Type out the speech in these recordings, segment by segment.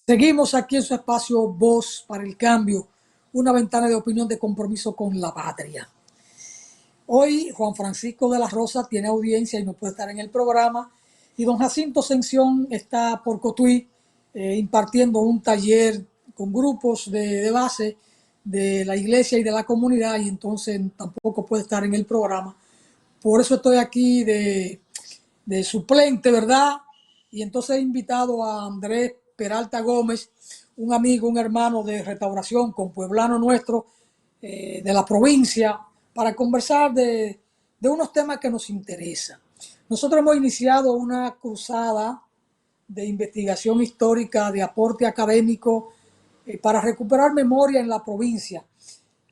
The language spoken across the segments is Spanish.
Seguimos aquí en su espacio Voz para el Cambio, una ventana de opinión de compromiso con la patria. Hoy Juan Francisco de la Rosa tiene audiencia y no puede estar en el programa, y don Jacinto Ascensión está por Cotuí impartiendo un taller con grupos de base de la iglesia y de la comunidad, y entonces tampoco puede estar en el programa. Por eso estoy aquí de suplente, ¿verdad? Y entonces he invitado a Andrés Peralta Gómez, un amigo, un hermano de restauración con pueblano nuestro de la provincia, para conversar de unos temas que nos interesan. Nosotros hemos iniciado una cruzada de investigación histórica, de aporte académico, para recuperar memoria en la provincia.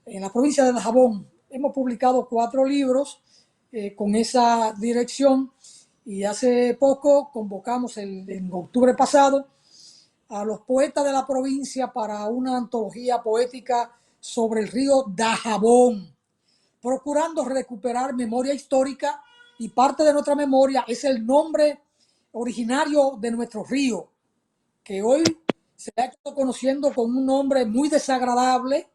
En la provincia de Dajabón hemos publicado 4 libros con esa dirección, y hace poco convocamos en octubre pasado a los poetas de la provincia para una antología poética sobre el río Dajabón, procurando recuperar memoria histórica, y parte de nuestra memoria es el nombre originario de nuestro río, que hoy se ha hecho conociendo con un nombre muy desagradable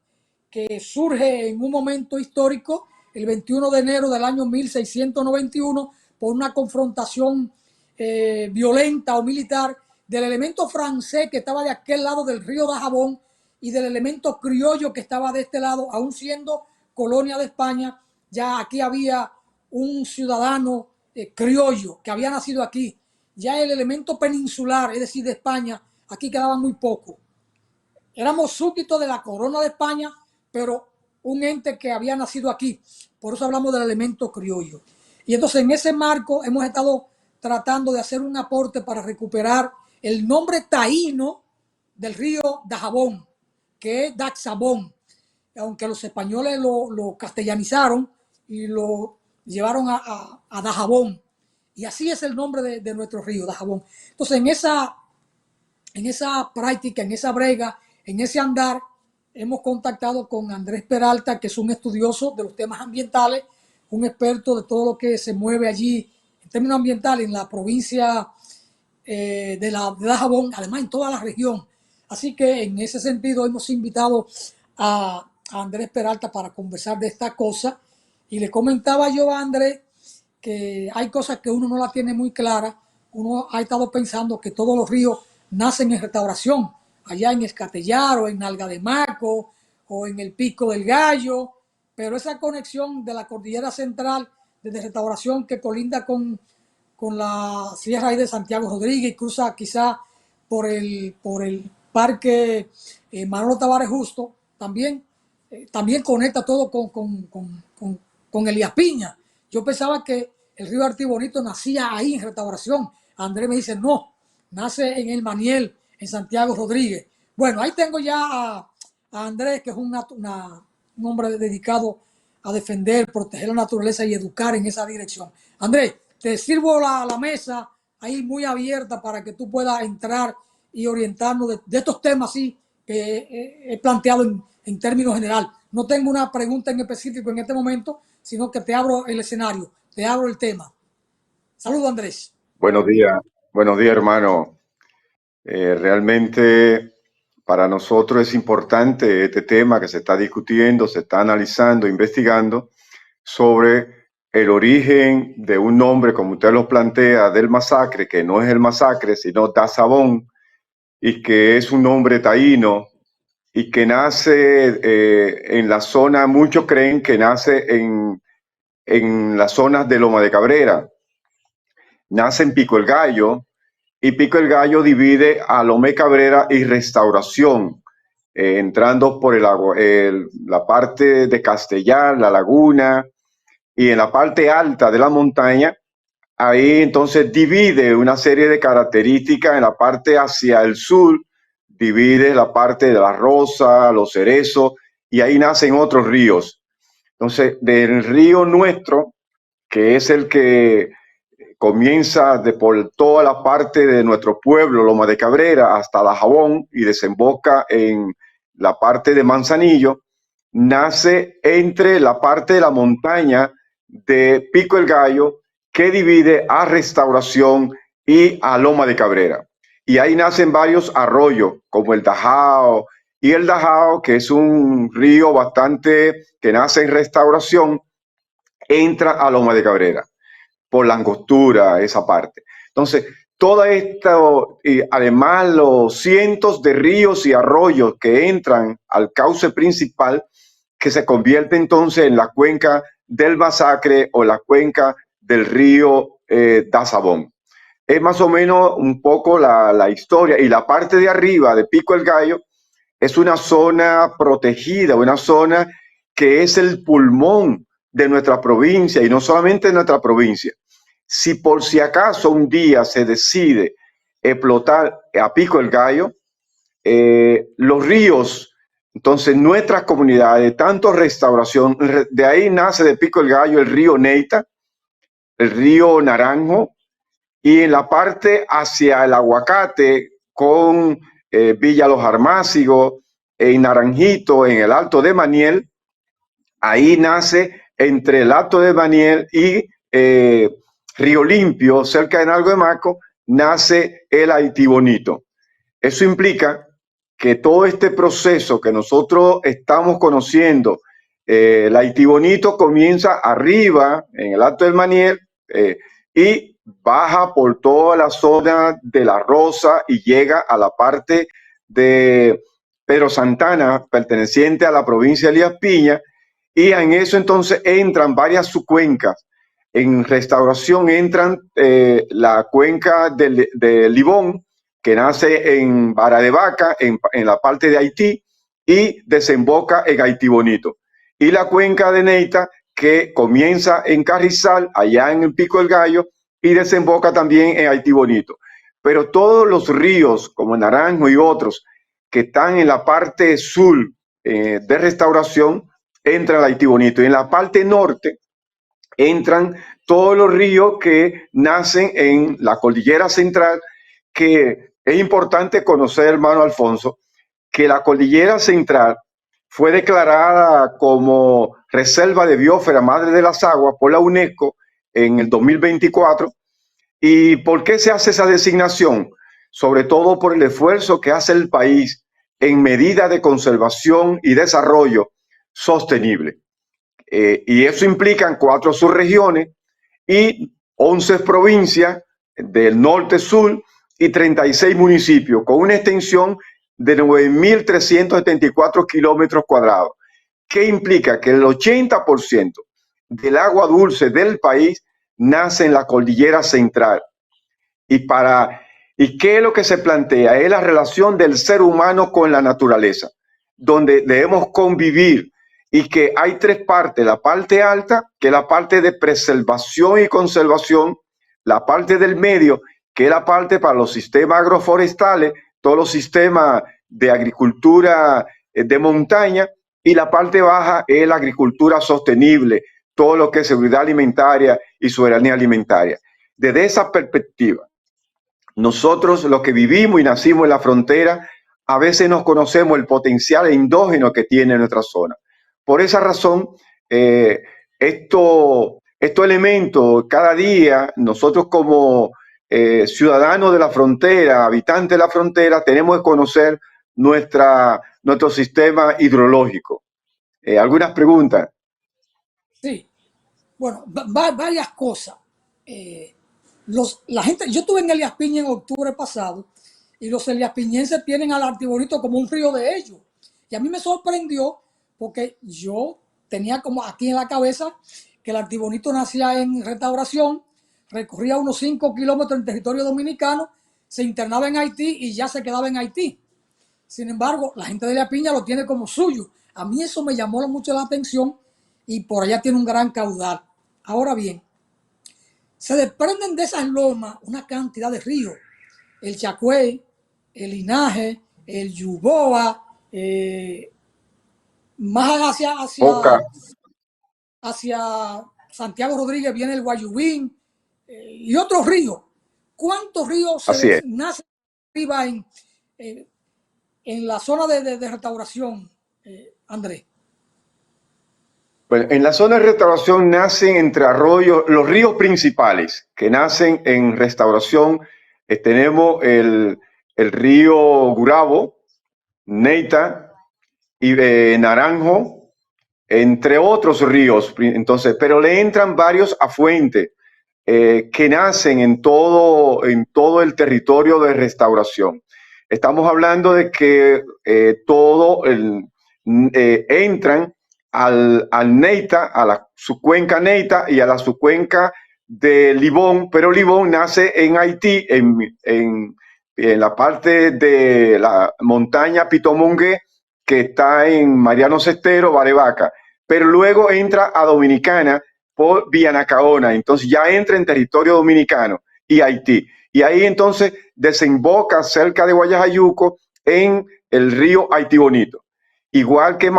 que surge en un momento histórico, el 21 de enero del año 1691, por una confrontación violenta o militar del elemento francés que estaba de aquel lado del río Dajabón y del elemento criollo que estaba de este lado, aún siendo colonia de España. Ya aquí había un ciudadano criollo que había nacido aquí. Ya el elemento peninsular, es decir, de España, aquí quedaba muy poco. Éramos súbditos de la corona de España, pero un ente que había nacido aquí. Por eso hablamos del elemento criollo. Y entonces en ese marco hemos estado tratando de hacer un aporte para recuperar el nombre taíno del río Dajabón, que es Daxabón, aunque los españoles lo castellanizaron y lo llevaron a Dajabón. Y así es el nombre de nuestro río, Dajabón. Entonces en esa práctica, en esa brega, en ese andar, hemos contactado con Andrés Peralta, que es un estudioso de los temas ambientales, un experto de todo lo que se mueve allí en términos ambientales en la provincia de Dajabón, además en toda la región. Así que en ese sentido hemos invitado a Andrés Peralta para conversar de esta cosa. Y le comentaba yo a Andrés que hay cosas que uno no la tiene muy clara. Uno ha estado pensando que todos los ríos nacen en Restauración, allá en Escatellar o en Nalga de Maco o en el Pico del Gallo, pero esa conexión de la cordillera central desde Restauración, que colinda con la Sierra de Santiago Rodríguez y cruza quizá por el parque Manolo Tavares Justo, también conecta todo con Elías Piña. Yo pensaba que el río Artibonito nacía ahí en Restauración. Andrés me dice, no, nace en el Maniel, en Santiago Rodríguez. Bueno, ahí tengo ya a Andrés, que es un hombre dedicado a defender, proteger la naturaleza y educar en esa dirección. Andrés, te sirvo la mesa ahí muy abierta para que tú puedas entrar y orientarnos de estos temas así que he planteado en términos general. No tengo una pregunta en específico en este momento, sino que te abro el escenario, te abro el tema. Saludos, Andrés. Buenos días, hermano. Realmente para nosotros es importante este tema que se está discutiendo, se está analizando, investigando sobre el origen de un nombre, como usted lo plantea, del masacre, que no es el masacre, sino Dajabón, y que es un nombre taíno y que nace en la zona, muchos creen que nace en las zonas de Loma de Cabrera, nace en Pico el Gallo, y Pico el Gallo divide a Loma de Cabrera y Restauración, entrando por la parte de Castellar, la laguna, y en la parte alta de la montaña, ahí entonces divide una serie de características. En la parte hacia el sur, divide la parte de la Rosa, los Cerezos, y ahí nacen otros ríos. Entonces, del río nuestro, que es el que comienza por toda la parte de nuestro pueblo, Loma de Cabrera, hasta Dajabón y desemboca en la parte de Manzanillo, nace entre la parte de la montaña de Pico el Gallo, que divide a Restauración y a Loma de Cabrera. y ahí nacen varios arroyos, como el Dajao, y el Dajao, que es un río bastante que nace en Restauración, entra a Loma de Cabrera, por la angostura, esa parte. Entonces, todo esto, y además los cientos de ríos y arroyos que entran al cauce principal, que se convierte entonces en la cuenca del Masacre o la cuenca del río Dazabón. Es más o menos un poco la historia. Y la parte de arriba de Pico el Gallo es una zona protegida, una zona que es el pulmón de nuestra provincia, y no solamente de nuestra provincia. Si por si acaso un día se decide explotar a Pico el Gallo, los ríos, entonces nuestras comunidades, tanto Restauración, de ahí nace de Pico el Gallo el río Neita, el río Naranjo, y en la parte hacia el Aguacate con Villa Los Armácigos, en Naranjito, en el Alto de Maniel, ahí nace entre el Alto de Maniel y Río Limpio, cerca de Nalgo de Maco, nace el Haití Bonito. Eso implica que todo este proceso que nosotros estamos conociendo, el Haití Bonito comienza arriba, en el Alto del Maniel, y baja por toda la zona de La Rosa y llega a la parte de Pedro Santana, perteneciente a la provincia de Elías Piña, y en eso entonces entran varias subcuencas. En Restauración entran la cuenca de Libón, que nace en Vara de Vaca, en la parte de Haití, y desemboca en Haití Bonito. Y la cuenca de Neita, que comienza en Carrizal, allá en el Pico del Gallo, y desemboca también en Haití Bonito. Pero todos los ríos, como Naranjo y otros, que están en la parte sur de Restauración, entran al Haití Bonito. Y en la parte norte entran todos los ríos que nacen en la cordillera central, que es importante conocer, hermano Alfonso, que la cordillera central fue declarada como Reserva de Biosfera Madre de las Aguas por la UNESCO en el 2024. ¿Y por qué se hace esa designación? Sobre todo por el esfuerzo que hace el país en medida de conservación y desarrollo sostenible. Y eso implica 4 subregiones y 11 provincias del norte-sur y 36 municipios, con una extensión de 9.374 kilómetros cuadrados, que implica que el 80% del agua dulce del país nace en la cordillera central. ¿Y qué es lo que se plantea? Es la relación del ser humano con la naturaleza, donde debemos convivir, y que hay 3 partes: la parte alta, que es la parte de preservación y conservación; la parte del medio, que es la parte para los sistemas agroforestales, todos los sistemas de agricultura de montaña; y la parte baja es la agricultura sostenible, todo lo que es seguridad alimentaria y soberanía alimentaria. Desde esa perspectiva, nosotros, los que vivimos y nacimos en la frontera, a veces no conocemos el potencial endógeno que tiene nuestra zona. Por esa razón, estos elementos, cada día, nosotros como ciudadanos de la frontera, habitantes de la frontera, tenemos que conocer nuestro sistema hidrológico. ¿Algunas preguntas? Sí, bueno, varias cosas. Eh, la gente, yo estuve en Elías Piña en octubre pasado y los eliaspiñenses tienen al Artibonito como un río de ellos. Y a mí me sorprendió porque yo tenía como aquí en la cabeza que el Artibonito nacía en Restauración, recorría unos 5 kilómetros en territorio dominicano, se internaba en Haití y ya se quedaba en Haití. Sin embargo, la gente de La Piña lo tiene como suyo. A mí eso me llamó mucho la atención y por allá tiene un gran caudal. Ahora bien, se desprenden de esas lomas una cantidad de ríos. El Chacue, el Linaje, el Yuboa, más Oca, hacia Santiago Rodríguez viene el Guayubín y otros ríos. ¿Cuántos ríos así es. nacen arriba en la zona de restauración, Andrés? Bueno, en la zona de Restauración nacen entre arroyos, los ríos principales que nacen en Restauración. Tenemos el río Gurabo, Neita y Naranjo, entre otros ríos. Entonces, pero le entran varios afluentes que nacen en todo el territorio de Restauración. Estamos hablando de que entran al Neita, a su cuenca Neita y a la subcuenca de Libón, pero Libón nace en Haití, en la parte de la montaña Pitomongue, que está en Mariano Cestero, Barevaca, pero luego entra a Dominicana por Vianacaona, entonces ya entra en territorio dominicano y Haití. Y ahí entonces desemboca cerca de Guayajayuco en el río Haití Bonito. Igual que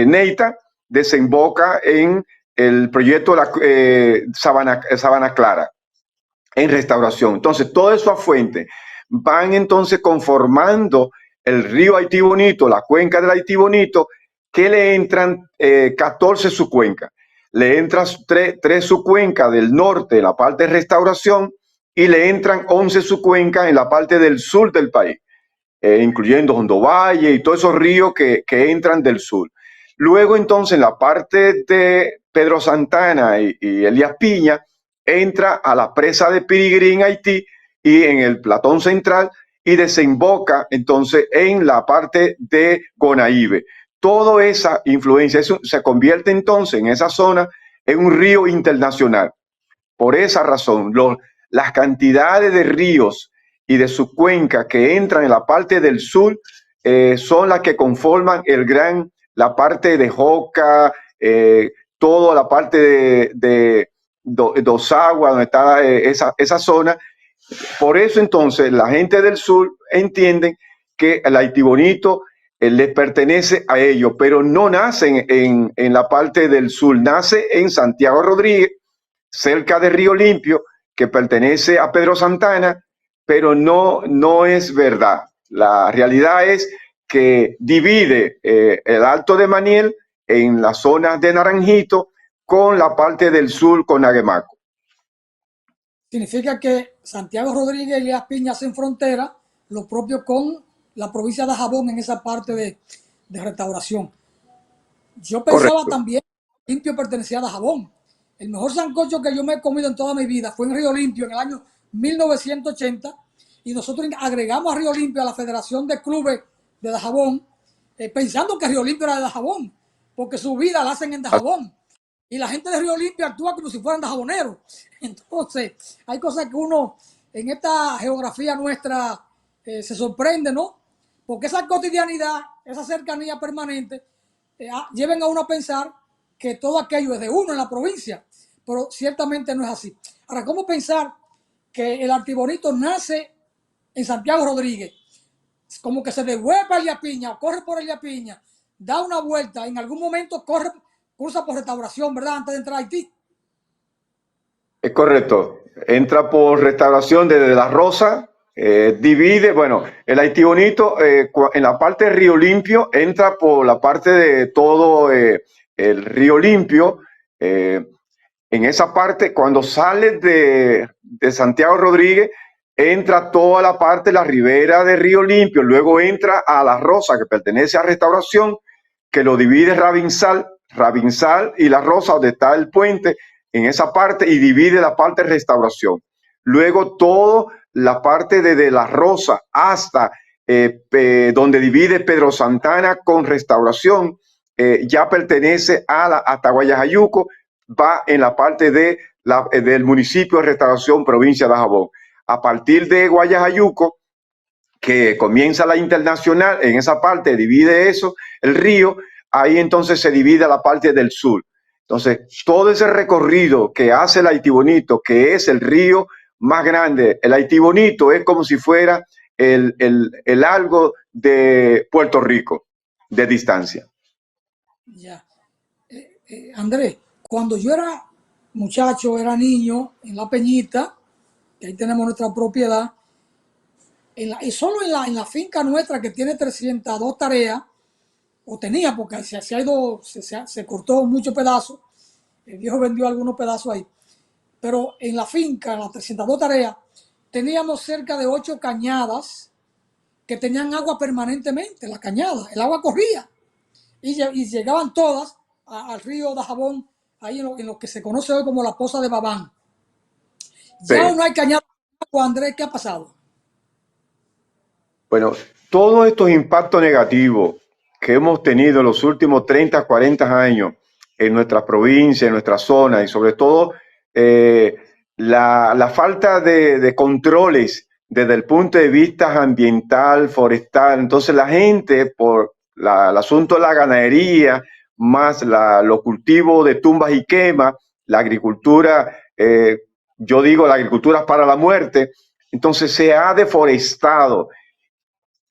Neita, desemboca en el proyecto Sabana Clara, en Restauración. Entonces, todos esos afluentes van entonces conformando el río Haití Bonito, la cuenca del Haití Bonito, que le entran 14 subcuencas. Le entran 3 subcuencas del norte, la parte de Restauración, y le entran 11 subcuencas en la parte del sur del país, incluyendo Hondo Valle y todos esos ríos que entran del sur. Luego, entonces, en la parte de Pedro Santana y Elías Piña, entra a la presa de Pirigrí en Haití y en el Platón Central y desemboca entonces en la parte de Gonaíbe. Toda esa influencia eso se convierte entonces en esa zona en un río internacional. Por esa razón, las cantidades de ríos y de su cuenca que entran en la parte del sur son las que conforman la parte de Joca, toda la parte de Dosagua, donde está esa zona. Por eso entonces la gente del sur entiende que el Haití Bonito les pertenece a ellos, pero no nace en la parte del sur, nace en Santiago Rodríguez, cerca de Río Limpio, que pertenece a Pedro Santana, pero no es verdad. La realidad es que divide el Alto de Maniel en la zona de Naranjito con la parte del sur con Agemaco. Significa que Santiago Rodríguez y Elías Piña hacen frontera, lo propio con la provincia de Dajabón en esa parte de Restauración. Yo pensaba Correcto. también que Limpio pertenecía a Dajabón. El mejor sancocho que yo me he comido en toda mi vida fue en Río Limpio en el año 1980 y nosotros agregamos a Río Limpio a la Federación de Clubes de Dajabón, pensando que Río Limpio era de Dajabón, porque su vida la hacen en Dajabón. Y la gente de Río Limpio actúa como si fueran dajaboneros. Entonces, hay cosas que uno en esta geografía nuestra se sorprende, ¿no? Porque esa cotidianidad, esa cercanía permanente, lleven a uno a pensar que todo aquello es de uno en la provincia, pero ciertamente no es así. Ahora, ¿cómo pensar que el Artibonito nace en Santiago Rodríguez? Como que se devuelve a Elías Piña, o corre por Elías Piña, da una vuelta, en algún momento cruza por Restauración, ¿verdad? Antes de entrar a Haití. Es correcto. Entra por Restauración desde La Rosa, divide, bueno, el Haití Bonito en la parte de Río Limpio entra por la parte de todo el Río Limpio. En esa parte, cuando sale de Santiago Rodríguez, entra toda la parte, la ribera de Río Limpio, luego entra a La Rosa, que pertenece a Restauración, que lo divide Rabinsal y La Rosa, donde está el puente, en esa parte, y divide la parte de Restauración. Luego toda la parte de La Rosa hasta donde divide Pedro Santana con Restauración, ya pertenece a Guayajayuco, va en la parte del municipio de Restauración, provincia de Dajabón. A partir de Guayajayuco, que comienza la internacional, en esa parte divide eso, el río, ahí entonces se divide la parte del sur. Entonces, todo ese recorrido que hace el Haití Bonito, que es el río más grande, el Haití Bonito es como si fuera el algo de Puerto Rico, de distancia. Ya. Andrés, cuando yo era muchacho, era niño, en La Peñita, que ahí tenemos nuestra propiedad, y solo en la finca nuestra que tiene 302 tareas, o tenía, porque se ha ido, se cortó muchos pedazos, el viejo vendió algunos pedazos ahí, pero en la finca, en las 302 tareas, teníamos cerca de 8 cañadas que tenían agua permanentemente, la cañada, el agua corría y llegaban todas al río Dajabón, ahí en lo que se conoce hoy como la Poza de Babán. Ya Sí. no hay cañada. Andrés, ¿qué ha pasado? Bueno, todos estos impactos negativos que hemos tenido en los últimos 30, 40 años en nuestra provincia, en nuestra zona y sobre todo eh, la falta de controles desde el punto de vista ambiental, forestal. Entonces la gente por el asunto de la ganadería, más los cultivos de tumbas y quemas, la agricultura, yo digo la agricultura para la muerte, entonces se ha deforestado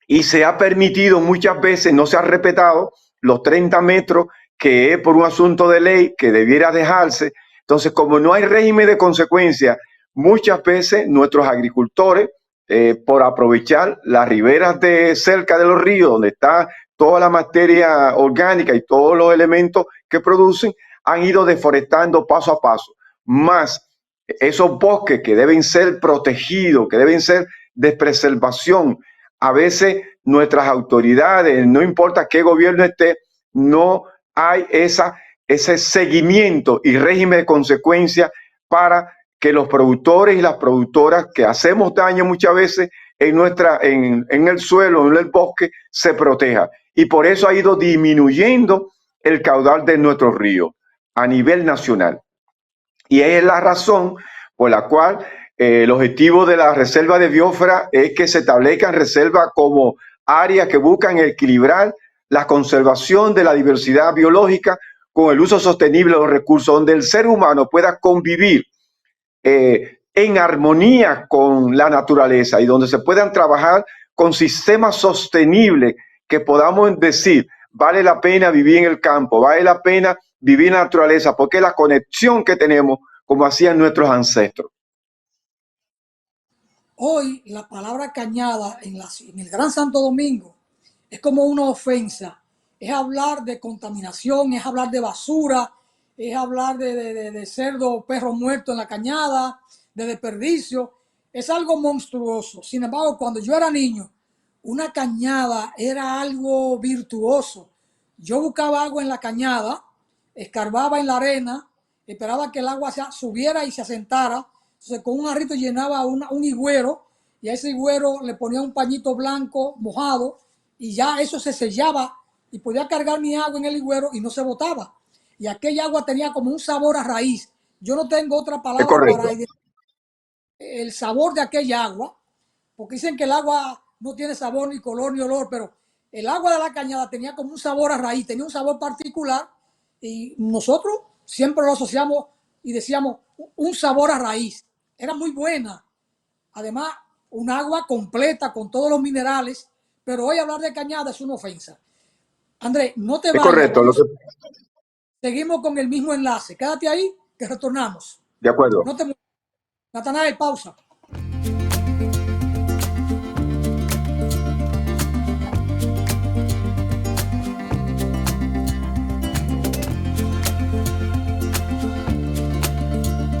y se ha permitido muchas veces, no se ha respetado los 30 metros, que es por un asunto de ley que debiera dejarse. Entonces, como no hay régimen de consecuencia, muchas veces nuestros agricultores, por aprovechar las riberas de cerca de los ríos, donde está toda la materia orgánica y todos los elementos que producen, han ido deforestando paso a paso. Más esos bosques que deben ser protegidos, que deben ser de preservación, a veces nuestras autoridades, no importa qué gobierno esté, no hay ese seguimiento y régimen de consecuencia para que los productores y las productoras que hacemos daño muchas veces en el suelo, en el bosque, se proteja. Y por eso ha ido disminuyendo el caudal de nuestros ríos a nivel nacional. Y es la razón por la cual el objetivo de la reserva de biosfera es que se establezcan reservas como áreas que buscan equilibrar la conservación de la diversidad biológica con el uso sostenible de los recursos, donde el ser humano pueda convivir en armonía con la naturaleza y donde se puedan trabajar con sistemas sostenibles que podamos decir, vale la pena vivir en el campo, vale la pena vivir en la naturaleza, porque es la conexión que tenemos como hacían nuestros ancestros. Hoy la palabra cañada en el Gran Santo Domingo es como una ofensa. Es hablar de contaminación, es hablar de basura, es hablar de cerdo o perro muerto en la cañada, de desperdicio. Es algo monstruoso. Sin embargo, cuando yo era niño, una cañada era algo virtuoso. Yo buscaba agua en la cañada, escarbaba en la arena, esperaba que el agua subiera y se asentara. Entonces, con un jarrito llenaba un higüero y a ese higüero le ponía un pañito blanco mojado y ya eso se sellaba y podía cargar mi agua en el higüero y no se botaba. Y aquella agua tenía como un sabor a raíz. Yo no tengo otra Es palabra para correcto. identificar el sabor de aquella agua, porque dicen que el agua no tiene sabor, ni color, ni olor, pero el agua de la cañada tenía como un sabor a raíz, tenía un sabor particular y nosotros siempre lo asociamos y decíamos un sabor a raíz. Era muy buena. Además, un agua completa con todos los minerales, pero hoy hablar de cañada es una ofensa. Andrés, no te Es vayas, correcto. seguimos con el mismo enlace. Quédate ahí, que retornamos. De acuerdo. No te Natanael, pausa.